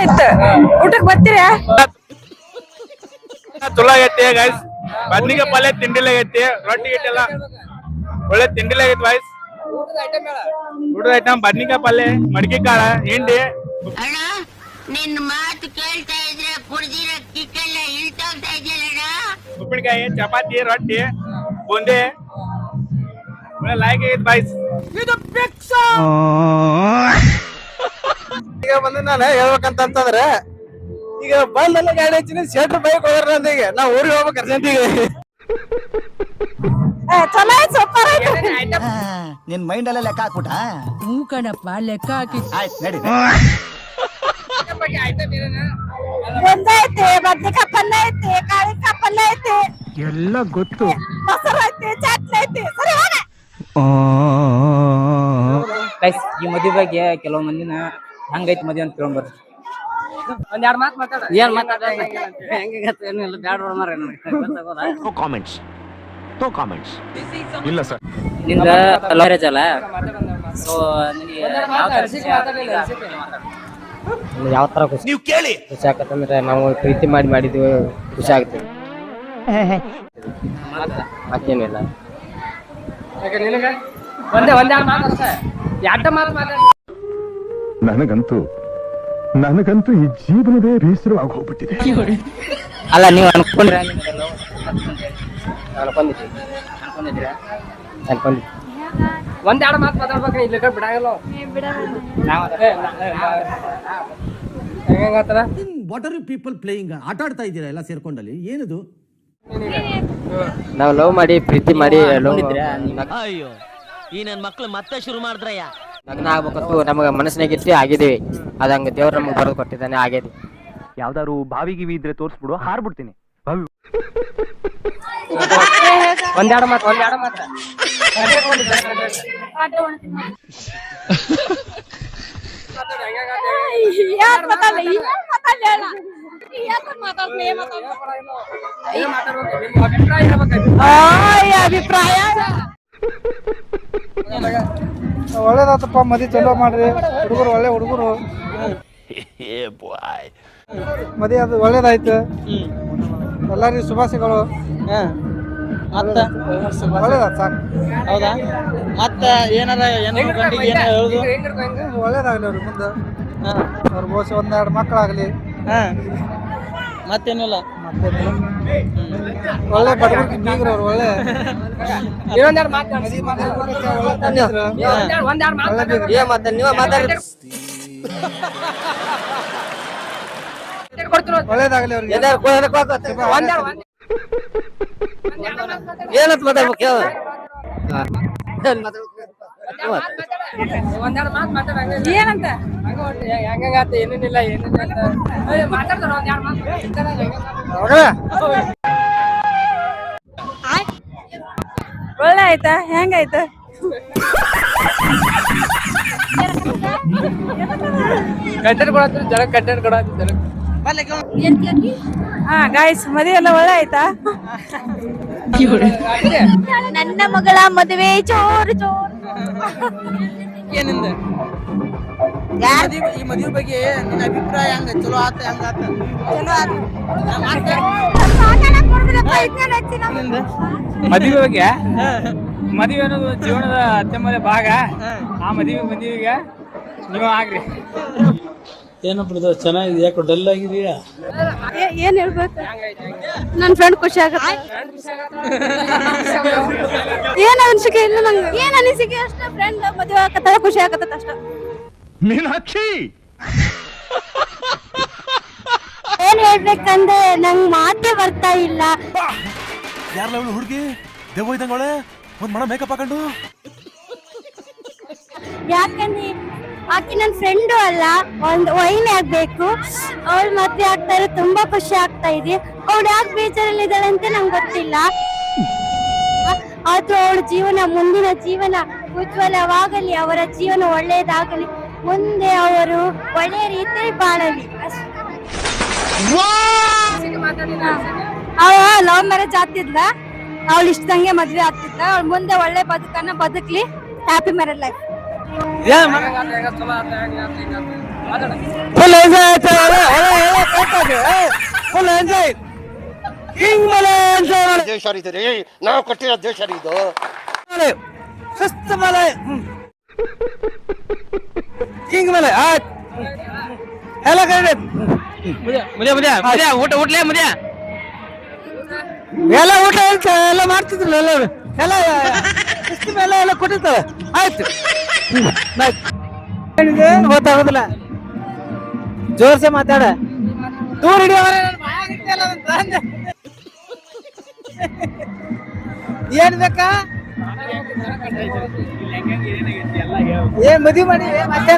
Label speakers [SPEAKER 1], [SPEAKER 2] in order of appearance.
[SPEAKER 1] ಇತ್ತು. ಊಟಕ್ಕೆ ಬರ್ತೀರಾ?
[SPEAKER 2] ಚಲೋ ಆಗೈತಿ ಗೈಸ್. ಬದ್ನಿಕಾಯಿ ಪಲ್ಯ ತಿಂಡಿಲಾಗೈತಿ, ರೊಟ್ಟಿ ಗಿಟ್ಟಿ ಎಲ್ಲ ಒಳ್ಳೆ ತಿಂಡಿಲಾಗೈತಿ ಗೈಸ್. ಊಟದ ಐಟಮ್ ಬದ್ನಿಕಾಯಿ ಪಲ್ಯ, ಮಡಿಕೆ ಕಾಳ, ಹಿಂಡಿ.
[SPEAKER 3] ನಿನ್ನ ಮಾತು ಕೇಳ್ತಾ ಇದ್ರೆ ಕುಡ್ದಿರ ಕಿಕ್ಕೆಲ್ಲ ಇಳ್ತೋಗ್ತಾ ಇದೆಯಲ್ಲ.
[SPEAKER 2] ಉಪ್ಪಿನಕಾಯಿ, ಚಪಾತಿ, ರೊಟ್ಟಿ, ಬೂಂದಿ ಒಳ್ಳೆ ಲಾಯ್ಕ್ ಆಗೈತಿ ಗೈಸ್. ಇದು ಫಿಕ್ಸ್.
[SPEAKER 4] ಈಗ ಬಂದ ನಾನು ಹೇಳ್ಬೇಕಂತಂದ್ರೆ ಈಗ ಬಂದಲ್ಲ ಗಾಡಿ ಹಚ್ಚಿನ ಶೆಟ್ರ್ ಬೈಕ್ ಹೋಗ್ರ ಅಂತ ಈಗ ನಾ ಊರಿಗೆ ಹೋಗ್ಬೇಕು ಅರ್ಜೆಂಟಿಗೆ.
[SPEAKER 1] ಚಲೋ ಐತ್, ಸೂಪರ್ ಐತ್.
[SPEAKER 5] ನಿನ್ ಮೈಂಡ್ ಅಲ್ಲೇ ಲೆಕ್ಕ ಹಾಕ್ಬಿಟ್ಟ.
[SPEAKER 1] ಹ್ಞೂ ಕಣಪ್ಪ, ಲೆಕ್ಕ ಹಾಕಿ.
[SPEAKER 5] ಆಯ್ತು ನಡಿ.
[SPEAKER 1] ಬೊಂದೆ ಐತಿ, ಬದ್ನಿಕಾಯಿ ಪಲ್ಯ ಐತಿ, ಕಾಳಿಕಾಯಿ ಪಲ್ಯ ಐತಿ,
[SPEAKER 5] ಎಲ್ಲ ಗೊತ್ತು.
[SPEAKER 1] ಮೊಸರು ಐತಿ, ಚಟ್ನಿ ಐತಿ. ಸರಿ ಹೋಗ.
[SPEAKER 6] ಈ ಮದುವೆ ಬಗ್ಗೆ ಕೆಲವು ಮಂದಿನ ಹಂಗೈತಿ ಮದುವೆ ಅಂತ ಕೇಳ್ಬರ್ರಿ. ಒಂದ್ ಎರಡು ಮಾತು ಮಾತಾಡ. ಏನ್ ಮಾತಾಡ? ಏನಿಲ್ಲ, ಬ್ಯಾಡ ಮಾರ್ರೆ ನನಗೆ.
[SPEAKER 7] ನೋ ಕಾಮೆಂಟ್ಸ್ ಇಲ್ಲ ಸರ್.
[SPEAKER 6] ನಿಂದ ಮ್ಯಾರೇಜ್ ಅಲ್ಲ, ಸೊ ಯಾವ ತರ ಖುಷಿ
[SPEAKER 7] ನೀವು ಕೇಳಿ
[SPEAKER 6] ಖುಷಿ ಆಗತ್ತಂದ್ರೆ ನಾವು ಪ್ರೀತಿ ಮಾಡಿದ್ವಿ, ಖುಷಿ ಆಗ್ತದೆ. ಮತ್ತೇನಿಲ್ಲ. ಒಂದೇ ಎರಡು ಮಾತು ಅಷ್ಟೇ, ಎರಡು ಮಾತು ಮಾತಾಡ.
[SPEAKER 8] ನನಗಂತೂ ಈ ಜೀವನವೇ ಬೇಸರವಾಗಿ ಹೋಗ್ಬಿಟ್ಟಿದೆ.
[SPEAKER 6] ಅಲ್ಲ, ನೀವು ಅನ್ಕೊಂಡ್ರೆ ಒಂದೆರಡು ಮಾತು ಮಾತಾಡ್ಬೇಕ್ರಿ, ಇಲ್ಲಿ ಬಿಡಾಗಲ್ಲ.
[SPEAKER 5] What are you people playing? ಆಟ ಆಡ್ತಾ ಇದ್ದೀರಾ ಎಲ್ಲ ಸೇರ್ಕೊಂಡಲ್ಲಿ? ಏನಿದು?
[SPEAKER 6] ನಾವು ಲವ್ ಮಾಡಿ ಪ್ರೀತಿ ಮಾಡಿ
[SPEAKER 7] ಅಯ್ಯೋ, ಈ ನನ್ ಮಕ್ಳು ಮತ್ತೆ ಶುರು ಮಾಡಿದ್ರಯ್ಯ.
[SPEAKER 6] ಲಗ್ನ ಆಗ್ಬೇಕಂತೂ ನಮಗೆ ಮನಸ್ಸಿನಾಗಿತ್ತು, ಆಗಿದ್ದೀವಿ. ಅದಂಗ ದೇವ್ರು ನಮ್ಗೆ ಬರೆದು ಕೊಟ್ಟಿದ್ದಾನೆ, ಆಗೇದಿ.
[SPEAKER 4] ಯಾವ್ದಾರು ಬಾವಿ ಗಿವಿ ಇದ್ರೆ ತೋರಿಸ್ಬಿಡು, ಹಾರ್ಬಿಡ್ತೀನಿ.
[SPEAKER 6] ಒಂದೆರಡು ಮಾತು
[SPEAKER 1] ಯಾರ್ ಮಾತಾಡ್ಲಿ? ಯಾರ್ ಮಾತಾಡ್ಲಿ ಹೇಳ? ಯಾರ್ ಮಾತಾಡ್ಲಿ? ಅಭಿಪ್ರಾಯ
[SPEAKER 4] ಒಳ್ಳೇದಾತಪ್ಪ, ಮದಿ ಚಲೋ ಮಾಡ್ರಿ. ಹುಡುಗರು ಒಳ್ಳೆ ಹುಡುಗರು, ಮದಿ ಅದು ಒಳ್ಳೇದಾಯ್ತು. ಎಲ್ಲರಿಗೂ ಶುಭಾಶಯಗಳು. ಒಳ್ಳೇದಾಯ್ತು ಸಾಕು.
[SPEAKER 6] ಹೌದಾ? ಮತ್ತ ಏನಾರ
[SPEAKER 4] ಒಳ್ಳೇದಾಗ್ಲಿ ಅವ್ರಿಗೆ ಮುಂದೆ, ಅವ್ರ ಬೋಸ ಒಂದೆರಡು ಮಕ್ಕಳಾಗ್ಲಿ.
[SPEAKER 6] ಮತ್ತೇನಿಲ್ಲ.
[SPEAKER 4] ಒಳ್ಳೆ ಬಡವರಿಗೆ ಬೀಗ್ರ ಅವ್ರು, ಒಳ್ಳೆ ಒಳ್ಳೇದಾಗ್ಲಿ ಅವ್ರಿಗೆ.
[SPEAKER 6] ಏನಂತ ಮಾತಾಡ್ಬೇಕು?
[SPEAKER 1] ಏನಂತ?
[SPEAKER 6] ಏನೇನಿಲ್ಲ
[SPEAKER 1] ಒಳ್ಳೆ ಆಯ್ತಾ? ಹೆಂಗಾಯ್ತ?
[SPEAKER 6] ಕಂಟೆಂಟ್ ಕೊಡತ್ತೀವಿ, ಜನ ಕಂಟೆಂಟ್ ಕೊಡತ್ತೀವಿ.
[SPEAKER 1] ಹಾ ಗಾಯ್ಸ್, ಮದುವೆ ಎಲ್ಲ ಒಳ್ಳೆ ಆಯ್ತಾ? ನನ್ನ ಮಗಳ ಮದುವೆ ಜೋರು ಜೋರು.
[SPEAKER 6] ಏನಿಂದ ಈ ಮದುವೆ ಬಗ್ಗೆ ನಿನ್ನ ಅಭಿಪ್ರಾಯ ಹಂಗ? ಚಲೋ ಆತ, ಹಂಗ ಆತ?
[SPEAKER 2] ಮದುವೆ ಬಗ್ಗೆ, ಮದುವೆ ಅನ್ನೋದು ಜೀವನದ ಅತ್ಯಮೂಲ್ಯ ಭಾಗ. ಆ ಮದುವೆ ಬಂದೀಗ ನೀವು ಆಗ್ರಿ.
[SPEAKER 9] ಏನಪ್ಪ ಚೆನ್ನಾಗಿದೆ, ಯಾಕೆ ಡಲ್ ಆಗಿದೆಯಾ?
[SPEAKER 1] ಏನ್ ಹೇಳ್ಬೇಕು? ನನ್ ಫ್ರೆಂಡ್ ಖುಷಿ ಆಗತ್ತೆ. ಏನ್ ಅನಿಸಿಕೆ ಇಲ್ಲ ನಂಗೆ, ಏನ್ ಅನಿಸಿಕೆ ಅಷ್ಟ. ಫ್ರೆಂಡ್ ಮದುವೆ ಆಗತ್ತ, ಖುಷಿ ಆಗತ್ತ ಅಷ್ಟ.
[SPEAKER 8] ಮೀನಾಕ್ಷಿ,
[SPEAKER 1] ಏನ್ ಹೇಳ್ಬೇಕಂದ್ರೆ ನಂಗ್ ಮಾತೇ ಬರ್ತಾ ಇಲ್ಲ.
[SPEAKER 8] ಯಾರಲ್ಲ ಅವಳು ಹುಡುಗಿ? ದೆವ್ವ ಇದ್ದಂಗೆ ಒಂದ್ ಮಣ ಮೇಕಪ್ ಹಾಕೊಂಡು.
[SPEAKER 1] ಯಾಕಂದ್ರೆ ಆಕೆ ನನ್ ಫ್ರೆಂಡು ಅಲ್ಲ, ಒಂದ್ ವೈನ್ ಆಗ್ಬೇಕು. ಅವಳು ಮದ್ವೆ ಆಗ್ತಾರೆ, ತುಂಬಾ ಖುಷಿ ಆಗ್ತಾ ಇದೆ. ಅವಳು ಯಾಕೆ ಬೇಜಾರಲ್ಲಿ ಇದ್ದಾಳೆ ಅಂತ ನಂಗೆ ಗೊತ್ತಿಲ್ಲ. ಆದ್ರೂ ಅವಳ ಜೀವನ, ಮುಂದಿನ ಜೀವನ ಉಜ್ವಲವಾಗಲಿ, ಅವರ ಜೀವನ ಒಳ್ಳೆಯದಾಗಲಿ, ಮುಂದೆ ಅವರು ಒಳ್ಳೆಯ ರೀತಿಯಲ್ಲಿ ಬಾಳಲಿ. ಅವ ಲವ್ ಮ್ಯಾರೇಜ್ ಆಗ್ತಿದ್ಲ, ಅವಳು ಇಷ್ಟದಂಗೆ ಮದ್ವೆ ಆಗ್ತಿದ್ಲ. ಅವಳು ಮುಂದೆ ಒಳ್ಳೆ ಬದುಕನ್ನ ಬದುಕ್ಲಿ. Happy marriage life.
[SPEAKER 6] ಏನ್
[SPEAKER 4] ಫುಲ್ ಎಂಜಾಯ್ ಕಿಂಗ್ ಮಲೆ ಎಂಜಾಯ್ ಮಾಡಿ
[SPEAKER 10] ದೇಶ ರೀ ನಾವು ಕಟ್ಟಿರೋ ದೇಶ ರೀ ಇದು
[SPEAKER 4] ಶಿಸ್ತು ಮಲೆ ಕಿಂಗ್ ಮಲೆ ಆಯ್ತು ಎಲ್ಲ ಕಡೆ
[SPEAKER 6] ಊಟ ಊಟ್ಲೇ ಮುದ್ಯಾ
[SPEAKER 4] ಎಲ್ಲ ಊಟ ಎಲ್ಲ ಮಾಡ್ತಿದ್ರು ಎಲ್ಲರೂ ಎಲ್ಲ ಶಿಸ್ತು ಮೇಲೆ ಎಲ್ಲ ಕೊಟ್ಟಿರ್ತಾರೆ ಆಯ್ತು ಗೊತ್ತಾಗೋದಿಲ್ಲ ಜೋರ್ಸೆ ಮಾತಾಡ ದೂರ ಏನ್ ಬೇಕಾ ಏನ್ ಮದ್ವಿ ಮಾಡಿ ಮಧ್ಯಾಹ್ನ